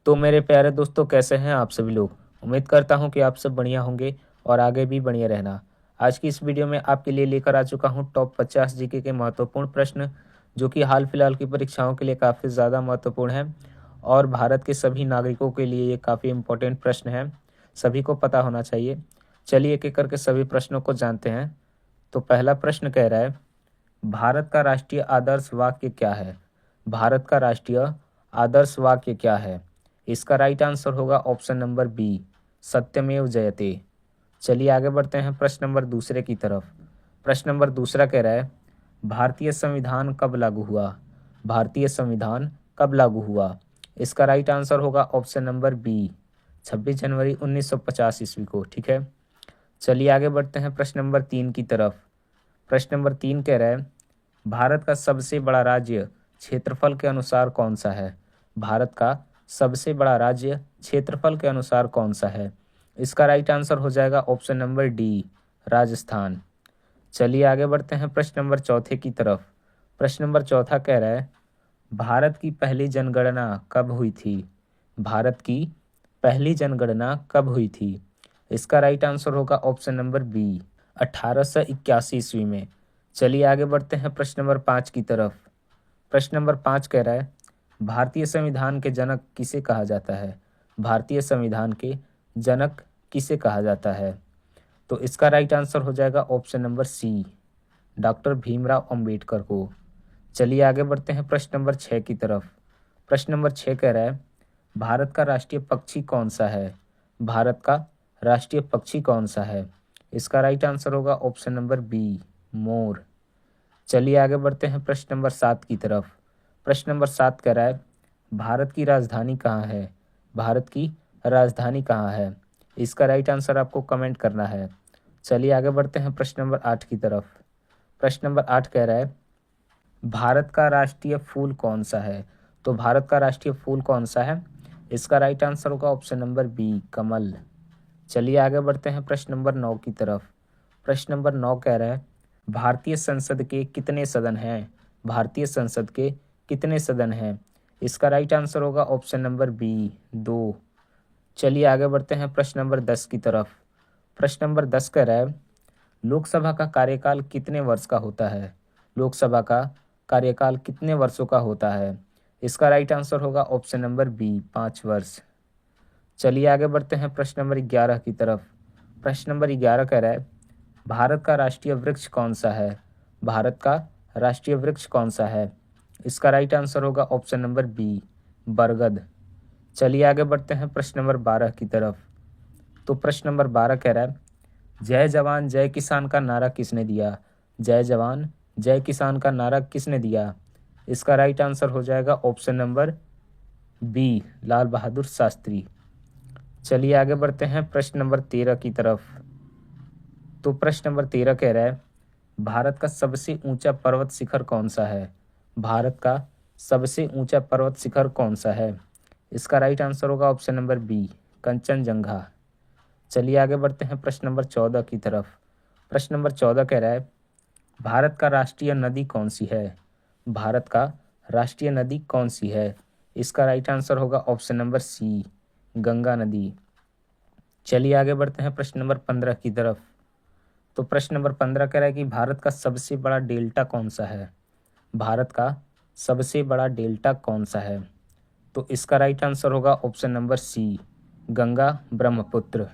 तो मेरे प्यारे दोस्तों, कैसे हैं आप सभी लोग। उम्मीद करता हूं कि आप सब बढ़िया होंगे और आगे भी बढ़िया रहना। आज की इस वीडियो में आपके लिए लेकर आ चुका हूं टॉप 50 जीके के महत्वपूर्ण प्रश्न, जो कि हाल फिलहाल की परीक्षाओं के लिए काफ़ी ज़्यादा महत्वपूर्ण है और भारत के सभी नागरिकों के लिए ये काफ़ी इम्पोर्टेंट प्रश्न है। सभी को पता होना चाहिए। चलिए एक एक करके सभी प्रश्नों को जानते हैं। तो पहला प्रश्न कह रहा है, भारत का राष्ट्रीय आदर्श वाक्य क्या है। भारत का राष्ट्रीय आदर्श वाक्य क्या है। इसका राइट आंसर होगा ऑप्शन नंबर बी, सत्यमेव जयते। चलिए आगे बढ़ते हैं प्रश्न नंबर दूसरे की तरफ। प्रश्न नंबर दूसरा कह रहा है, भारतीय संविधान कब लागू हुआ। भारतीय संविधान कब लागू हुआ। इसका राइट आंसर होगा ऑप्शन नंबर बी, 26 जनवरी 1950 ईस्वी को। ठीक है। चलिए आगे बढ़ते हैं प्रश्न नंबर 3 की तरफ। प्रश्न नंबर 3 कह रहा है, भारत का सबसे बड़ा राज्य क्षेत्रफल के अनुसार कौन सा है। भारत का सबसे बड़ा राज्य क्षेत्रफल के अनुसार कौन सा है। इसका राइट आंसर हो जाएगा ऑप्शन नंबर डी, राजस्थान। चलिए आगे बढ़ते हैं प्रश्न नंबर चौथे की तरफ। प्रश्न नंबर चौथा कह रहा है, भारत की पहली जनगणना कब हुई थी। भारत की पहली जनगणना कब हुई थी। इसका राइट आंसर होगा ऑप्शन नंबर बी, 1881 ईस्वी में। चलिए आगे बढ़ते हैं प्रश्न नंबर 5 की तरफ। प्रश्न नंबर 5 कह रहा है, भारतीय संविधान के जनक किसे कहा जाता है। भारतीय संविधान के जनक किसे कहा जाता है। तो इसका राइट आंसर हो जाएगा option number C, doctor Bhimrao Ambedkar को। चलिए आगे बढ़ते हैं प्रश्न नंबर 6 की तरफ। प्रश्न नंबर 6 कह रहा है, भारत का राष्ट्रीय पक्षी कौन सा है। भारत का राष्ट्रीय पक्षी कौन सा है। इसका राइट आंसर होगा ऑप्शन नंबर बी, मोर। चलिए आगे बढ़ते हैं प्रश्न नंबर 7 की तरफ। प्रश्न नंबर 7 कह रहा है, भारत की राजधानी कहाँ है। भारत की राजधानी कहाँ है। इसका राइट आंसर आपको कमेंट करना है। चलिए आगे बढ़ते हैं प्रश्न नंबर 8 की तरफ। प्रश्न नंबर 8 कह रहा है, भारत का राष्ट्रीय फूल कौन सा है। तो भारत का राष्ट्रीय फूल कौन सा है। इसका राइट आंसर होगा ऑप्शन नंबर बी, कमल। चलिए आगे बढ़ते हैं प्रश्न नंबर 9 की तरफ। प्रश्न नंबर 9 कह रहा है, भारतीय संसद के कितने सदन हैं। भारतीय संसद के कितने सदन हैं। इसका राइट आंसर होगा ऑप्शन नंबर बी, 2। चलिए आगे बढ़ते हैं प्रश्न नंबर 10 की तरफ। प्रश्न नंबर 10 कह रहा है, लोकसभा का कार्यकाल कितने वर्ष का होता है। लोकसभा का कार्यकाल कितने वर्षों का होता है। इसका राइट आंसर होगा ऑप्शन नंबर बी, 5 वर्ष। चलिए आगे बढ़ते हैं प्रश्न नंबर 11 की तरफ। प्रश्न नंबर 11 कह रहा है, भारत का राष्ट्रीय वृक्ष कौन सा है। भारत का राष्ट्रीय वृक्ष कौन सा है। इसका राइट आंसर होगा ऑप्शन नंबर बी, बरगद। चलिए आगे बढ़ते हैं प्रश्न नंबर 12 की तरफ। तो प्रश्न नंबर 12 कह रहा है, जय जवान जय किसान का नारा किसने दिया। जय जवान जय किसान का नारा किसने दिया। इसका राइट आंसर हो जाएगा option number B, Lal Bahadur Shastri. चलिए आगे बढ़ते हैं प्रश्न नंबर 13 की तरफ। तो प्रश्न नंबर 13 कह रहा है, भारत का सबसे ऊंचा पर्वत शिखर कौन सा है। भारत का सबसे ऊंचा पर्वत शिखर कौन सा है। इसका राइट आंसर होगा ऑप्शन नंबर बी, कंचनजंगा। चलिए आगे बढ़ते हैं प्रश्न नंबर 14 की तरफ। प्रश्न नंबर 14 कह रहा है, भारत का राष्ट्रीय नदी कौन सी है। भारत का राष्ट्रीय नदी कौन सी है। इसका राइट आंसर होगा ऑप्शन नंबर सी, गंगा नदी। चलिए आगे बढ़ते हैं प्रश्न नंबर 15 की तरफ। तो प्रश्न नंबर 15 कह रहा है कि भारत का सबसे बड़ा डेल्टा कौन सा है। भारत का सबसे बड़ा डेल्टा कौन सा है। तो इसका राइट आंसर होगा option number C, Ganga Brahmaputra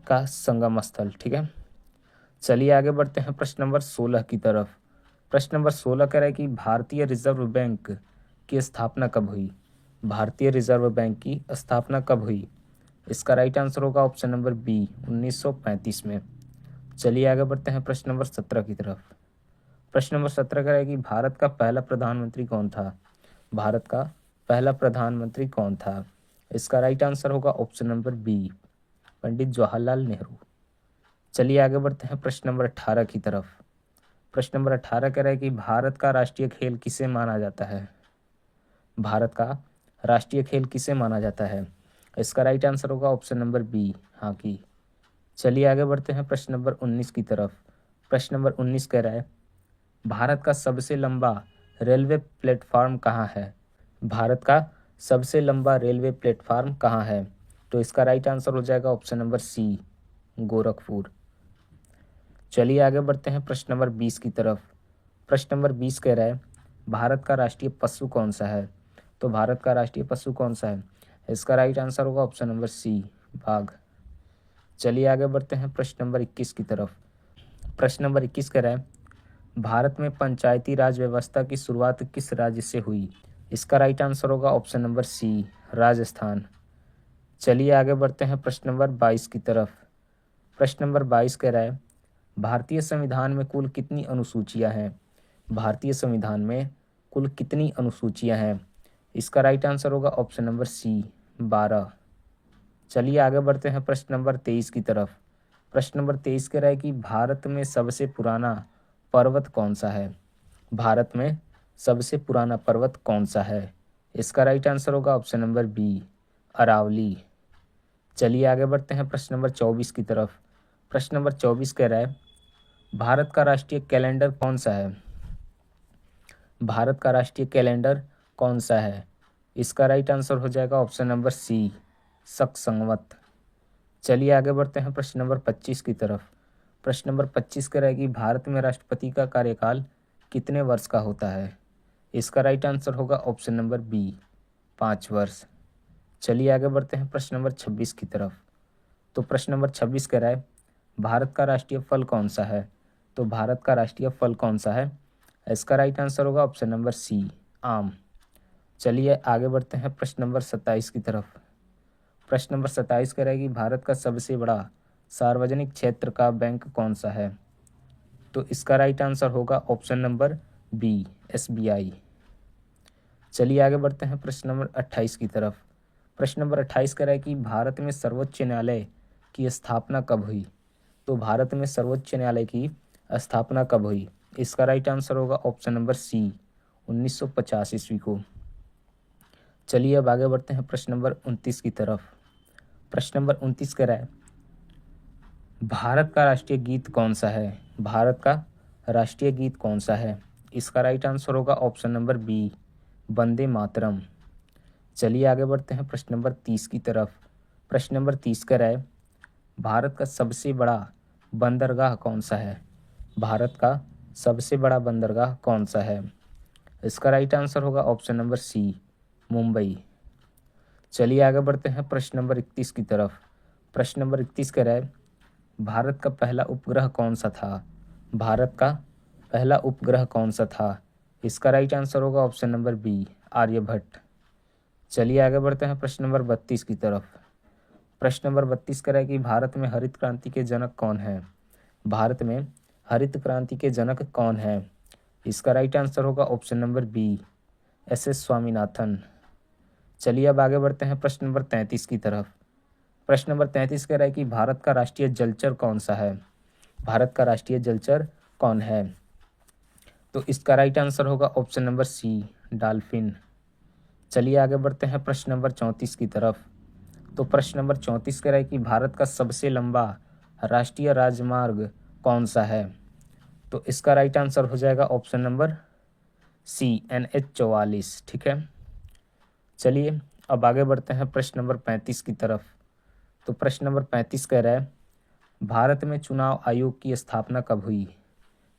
का संगम स्थल। ठीक है। चलिए आगे बढ़ते हैं प्रश्न नंबर 16 की तरफ। प्रश्न नंबर 16 कह रहा है कि भारतीय रिजर्व बैंक की स्थापना कब हुई। भारतीय रिजर्व बैंक की स्थापना कब हुई। इसका राइट आंसर होगा ऑप्शन नंबर बी, 1935 में। चलिए आगे बढ़ते हैं प्रश्न नंबर 17 की तरफ। प्रश्न नंबर 17 कह रहा है कि भारत का पहला प्रधानमंत्री कौन था। भारत का पहला प्रधानमंत्री कौन था। इसका राइट आंसर होगा option number B, Pandit Jawaharlal Nehru. चलिए आगे बढ़ते हैं प्रश्न नंबर 18 की तरफ। प्रश्न नंबर 18 कह रहा है कि भारत का राष्ट्रीय खेल किसे माना जाता है। भारत का राष्ट्रीय खेल किसे माना जाता है। इसका राइट आंसर होगा ऑप्शन नंबर बी, हॉकी। चलिए आगे बढ़ते हैं प्रश्न नंबर 19 की तरफ। प्रश्न नंबर 19 कह रहा है, भारत का सबसे लंबा रेलवे प्लेटफॉर्म कहाँ है। भारत का सबसे लंबा रेलवे प्लेटफार्म कहाँ है? तो इसका राइट आंसर हो जाएगा ऑप्शन नंबर सी, गोरखपुर। चलिए आगे बढ़ते हैं प्रश्न नंबर 20 की तरफ। प्रश्न नंबर 20 कह रहा है भारत का राष्ट्रीय पशु कौन सा है? तो भारत का राष्ट्रीय पशु कौन सा है? इसका राइट आंसर होगा ऑप्शन नंबर सी, बाघ। चलिए आगे बढ़ते हैं प्रश्न नंबर 21 की तरफ। प्रश्न नंबर 21 कह रहा है भारत में पंचायती राज व्यवस्था की शुरुआत किस राज्य से हुई? इसका राइट आंसर होगा ऑप्शन नंबर सी, राजस्थान। चलिए आगे बढ़ते हैं प्रश्न नंबर 22 की तरफ। प्रश्न नंबर 22 कह रहा है भारतीय संविधान में कुल कितनी अनुसूचियां हैं? भारतीय संविधान में कुल कितनी अनुसूचियां हैं? इसका राइट आंसर होगा ऑप्शन नंबर सी, 12। चलिए आगे बढ़ते हैं प्रश्न नंबर 23 की तरफ। प्रश्न नंबर 23 कह रहा है कि भारत में सबसे पुराना पर्वत कौन सा है? भारत में सबसे पुराना पर्वत कौन सा है? इसका राइट आंसर होगा ऑप्शन नंबर बी, अरावली। चलिए आगे बढ़ते हैं प्रश्न नंबर 24 की तरफ। प्रश्न नंबर 24 कह रहा है भारत का राष्ट्रीय कैलेंडर कौन सा है? भारत का राष्ट्रीय कैलेंडर कौन सा है? इसका राइट आंसर हो जाएगा ऑप्शन नंबर सी, शक संवत। चलिए आगे बढ़ते हैं प्रश्न नंबर 25 की तरफ। प्रश्न नंबर 25 कह रहा है कि भारत में राष्ट्रपति का कार्यकाल कितने वर्ष का होता है? इसका राइट आंसर होगा ऑप्शन नंबर बी, 5 वर्ष। चलिए आगे बढ़ते हैं प्रश्न नंबर 26 की तरफ। तो प्रश्न नंबर 26 कह रहा है भारत का राष्ट्रीय फल कौन सा है? तो भारत का राष्ट्रीय फल कौन सा है? इसका राइट आंसर होगा ऑप्शन नंबर सी, आम। चलिए आगे बढ़ते हैं प्रश्न नंबर 27 की तरफ। प्रश्न नंबर 27 कह रहा है कि भारत का सबसे बड़ा सार्वजनिक क्षेत्र का बैंक कौन सा है? तो इसका राइट आंसर होगा ऑप्शन नंबर बी, SBI। चलिए आगे बढ़ते हैं प्रश्न नंबर 28 की तरफ। प्रश्न नंबर 28 कह रहा है कि भारत में सर्वोच्च न्यायालय की स्थापना कब हुई? तो भारत में सर्वोच्च न्यायालय की स्थापना कब हुई? इसका राइट आंसर होगा ऑप्शन नंबर सी, 1950 ईस्वी को। चलिए अब आगे बढ़ते हैं प्रश्न नंबर 29 की तरफ। प्रश्न नंबर 29 कह रहा है भारत का राष्ट्रीय गीत कौन सा है? भारत का राष्ट्रीय गीत कौन सा है? इसका राइट आंसर होगा option number B, Vande Mataram. चलिए आगे बढ़ते हैं प्रश्न नंबर 30 की तरफ। प्रश्न नंबर 30 कह रहा है भारत का सबसे बड़ा बंदरगाह कौन सा है? भारत का सबसे बड़ा बंदरगाह कौन सा है? इसका राइट आंसर होगा ऑप्शन नंबर सी, मुंबई। चलिए आगे बढ़ते हैं प्रश्न नंबर 31 की तरफ। प्रश्न नंबर 31 कह रहा है भारत का पहला उपग्रह कौन सा था? भारत का पहला उपग्रह कौन सा था? इसका राइट आंसर होगा ऑप्शन नंबर बी, आर्यभट्ट। चलिए आगे बढ़ते हैं प्रश्न नंबर 32 की तरफ। प्रश्न नंबर 32 कह रहा है कि भारत में हरित क्रांति के जनक कौन है? भारत में हरित क्रांति के जनक कौन है? इसका राइट आंसर होगा option number B, SS Swaminathan. चलिए अब आगे बढ़ते हैं प्रश्न नंबर 33 की तरफ। प्रश्न नंबर 33 कह रहा है कि भारत का राष्ट्रीय जलचर कौन सा है? भारत का राष्ट्रीय जलचर कौन है? तो इसका राइट आंसर होगा ऑप्शन नंबर सी, डॉल्फिन। चलिए आगे बढ़ते हैं प्रश्न नंबर 34 की तरफ। तो प्रश्न नंबर 34 कह रहा है कि भारत का सबसे लंबा राष्ट्रीय राजमार्ग कौन सा है? तो इसका राइट आंसर हो जाएगा ऑप्शन नंबर सी, NH 44। ठीक है। चलिए अब आगे बढ़ते हैं प्रश्न नंबर 35 की तरफ। तो प्रश्न नंबर 35 कह रहा है भारत में चुनाव आयोग की स्थापना कब हुई?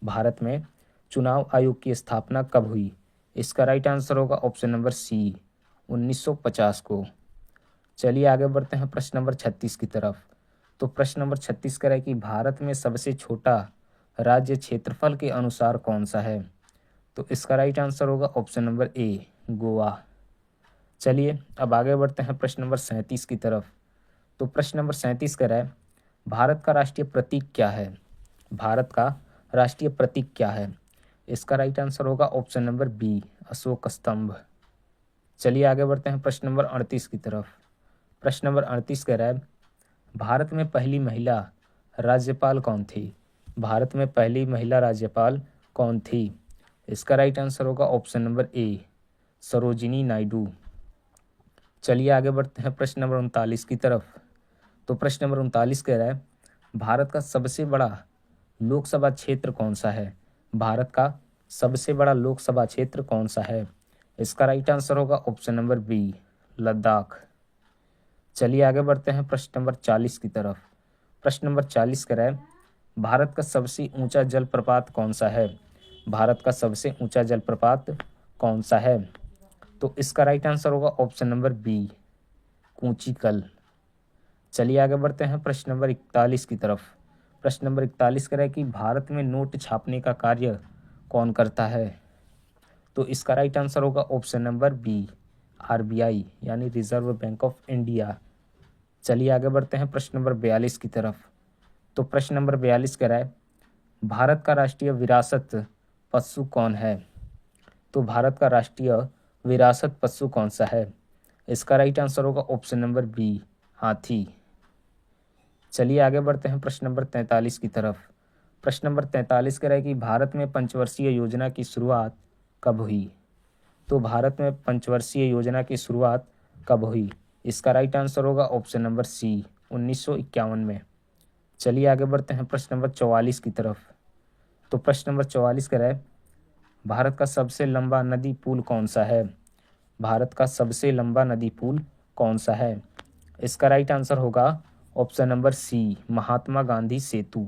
भारत में चुनाव आयोग की स्थापना कब हुई? इसका राइट आंसर होगा ऑप्शन नंबर सी, 1950 को। चलिए आगे बढ़ते हैं प्रश्न नंबर 36 की तरफ। तो प्रश्न नंबर 36 कह रहा है कि भारत में सबसे छोटा राज्य क्षेत्रफल के अनुसार कौन सा है? तो इसका राइट आंसर होगा ऑप्शन नंबर ए, गोवा। चलिए अब आगे बढ़ते हैं प्रश्न नंबर 37 की तरफ। तो प्रश्न नंबर 37 कह रहा है भारत का राष्ट्रीय प्रतीक क्या है? भारत का राष्ट्रीय प्रतीक क्या है? इसका राइट आंसर होगा ऑप्शन नंबर बी, अशोक स्तंभ। चलिए आगे बढ़ते हैं प्रश्न नंबर 38 की तरफ। प्रश्न नंबर 38 कह रहा है भारत में पहली महिला राज्यपाल कौन थी? भारत में पहली महिला राज्यपाल कौन थी? इसका राइट आंसर होगा option number A, Sarojini Naidu. चलिए आगे बढ़ते हैं प्रश्न नंबर 39 की तरफ। तो प्रश्न नंबर 39 कह रहा है भारत का सबसे बड़ा लोकसभा क्षेत्र कौन सा है? भारत का सबसे बड़ा लोकसभा क्षेत्र कौन सा है? इसका राइट आंसर होगा ऑप्शन नंबर बी, लद्दाख। चलिए आगे बढ़ते हैं प्रश्न नंबर 40 की तरफ। प्रश्न नंबर 40 कह रहा है भारत का सबसे ऊंचा जलप्रपात कौन सा है? भारत का सबसे ऊंचा जलप्रपात कौन सा है? तो इसका राइट आंसर होगा ऑप्शन नंबर बी, कूंचिकल। चलिए आगे बढ़ते हैं प्रश्न नंबर 41 की तरफ। प्रश्न नंबर 41 कह रहा है कि भारत में नोट छापने का कार्य कौन करता है? तो इसका राइट आंसर होगा ऑप्शन नंबर बी, आरबीआई यानी रिजर्व बैंक ऑफ इंडिया। चलिए आगे बढ़ते हैं प्रश्न नंबर 42 की तरफ। तो प्रश्न नंबर 42 कह रहा है भारत का राष्ट्रीय विरासत पशु कौन है? तो भारत का राष्ट्रीय विरासत पशु कौन सा है? इसका राइट आंसर होगा ऑप्शन नंबर बी, हाथी। चलिए आगे बढ़ते हैं प्रश्न नंबर 43 की तरफ। प्रश्न नंबर 43 कह रहा है कि भारत में पंचवर्षीय योजना की शुरुआत कब हुई? तो भारत में पंचवर्षीय योजना की शुरुआत कब हुई? इसका राइट आंसर होगा ऑप्शन नंबर सी, 1951 में। चलिए आगे बढ़ते हैं प्रश्न नंबर 44 की तरफ। तो प्रश्न नंबर 44 कह रहा है भारत का सबसे लंबा नदी पुल कौन सा है? भारत का सबसे लंबा नदी पुल कौन सा है? इसका राइट आंसर होगा ऑप्शन नंबर सी, महात्मा गांधी सेतु।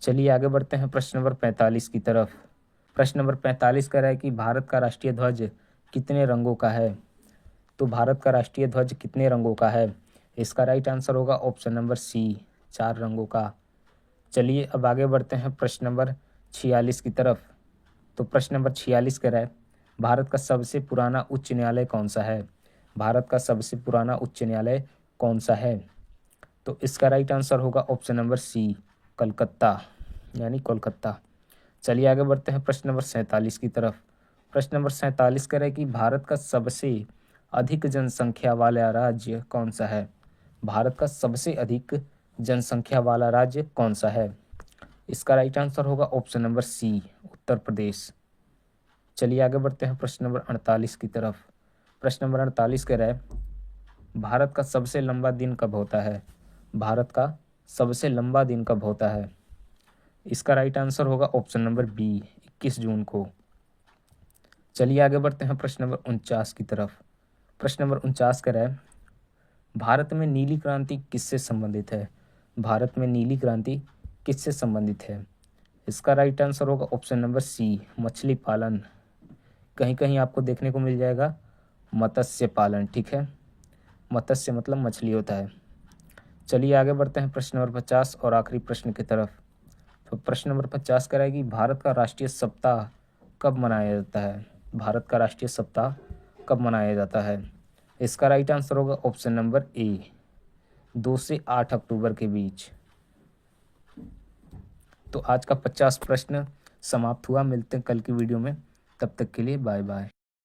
चलिए आगे बढ़ते हैं प्रश्न नंबर 45 की तरफ। प्रश्न नंबर 45 कह रहा है कि भारत का राष्ट्रीय ध्वज कितने रंगों का है? तो भारत का राष्ट्रीय ध्वज कितने रंगों का है? इसका राइट आंसर होगा ऑप्शन नंबर सी, 4 रंगों का। चलिए अब आगे बढ़ते हैं प्रश्न नंबर 46 की तरफ। तो प्रश्न नंबर 46 कह रहा है भारत का सबसे पुराना उच्च न्यायालय कौन सा है? भारत का सबसे पुराना उच्च न्यायालय कौन सा है? तो इसका राइट आंसर होगा ऑप्शन नंबर सी, कलकत्ता यानी कोलकाता। चलिए आगे बढ़ते हैं प्रश्न नंबर 47 की तरफ। प्रश्न नंबर 47 कह रहा है कि भारत का सबसे अधिक जनसंख्या वाला राज्य कौन सा है? भारत का सबसे अधिक जनसंख्या वाला राज्य कौन सा है? इसका राइट आंसर होगा ऑप्शन नंबर सी, उत्तर प्रदेश। चलिए आगे बढ़ते हैं प्रश्न नंबर 48 की तरफ। प्रश्न नंबर 48 कह रहा है भारत का सबसे लंबा दिन कब होता है? भारत का सबसे लंबा दिन कब होता है? इसका राइट आंसर होगा ऑप्शन नंबर बी, 21 जून को। चलिए आगे बढ़ते हैं प्रश्न नंबर 49 की तरफ। प्रश्न नंबर 49 कह रहा है भारत में नीली क्रांति किससे संबंधित है? भारत में नीली क्रांति किससे संबंधित है? इसका राइट आंसर होगा ऑप्शन नंबर सी, मछली पालन। कहीं कहीं आपको देखने को मिल जाएगा मत्स्य पालन, ठीक है। मत्स्य मतलब मछली होता है। चलिए आगे बढ़ते हैं प्रश्न नंबर 50 और आखिरी प्रश्न की तरफ। तो प्रश्न नंबर 50 कह रहा है कि भारत का राष्ट्रीय सप्ताह कब मनाया जाता है? भारत का राष्ट्रीय सप्ताह कब मनाया जाता है? इसका राइट आंसर होगा ऑप्शन नंबर ए, 2 से 8 अक्टूबर के बीच। तो आज का 50 प्रश्न समाप्त हुआ। मिलते हैं कल की वीडियो में, तब तक के लिए बाय बाय।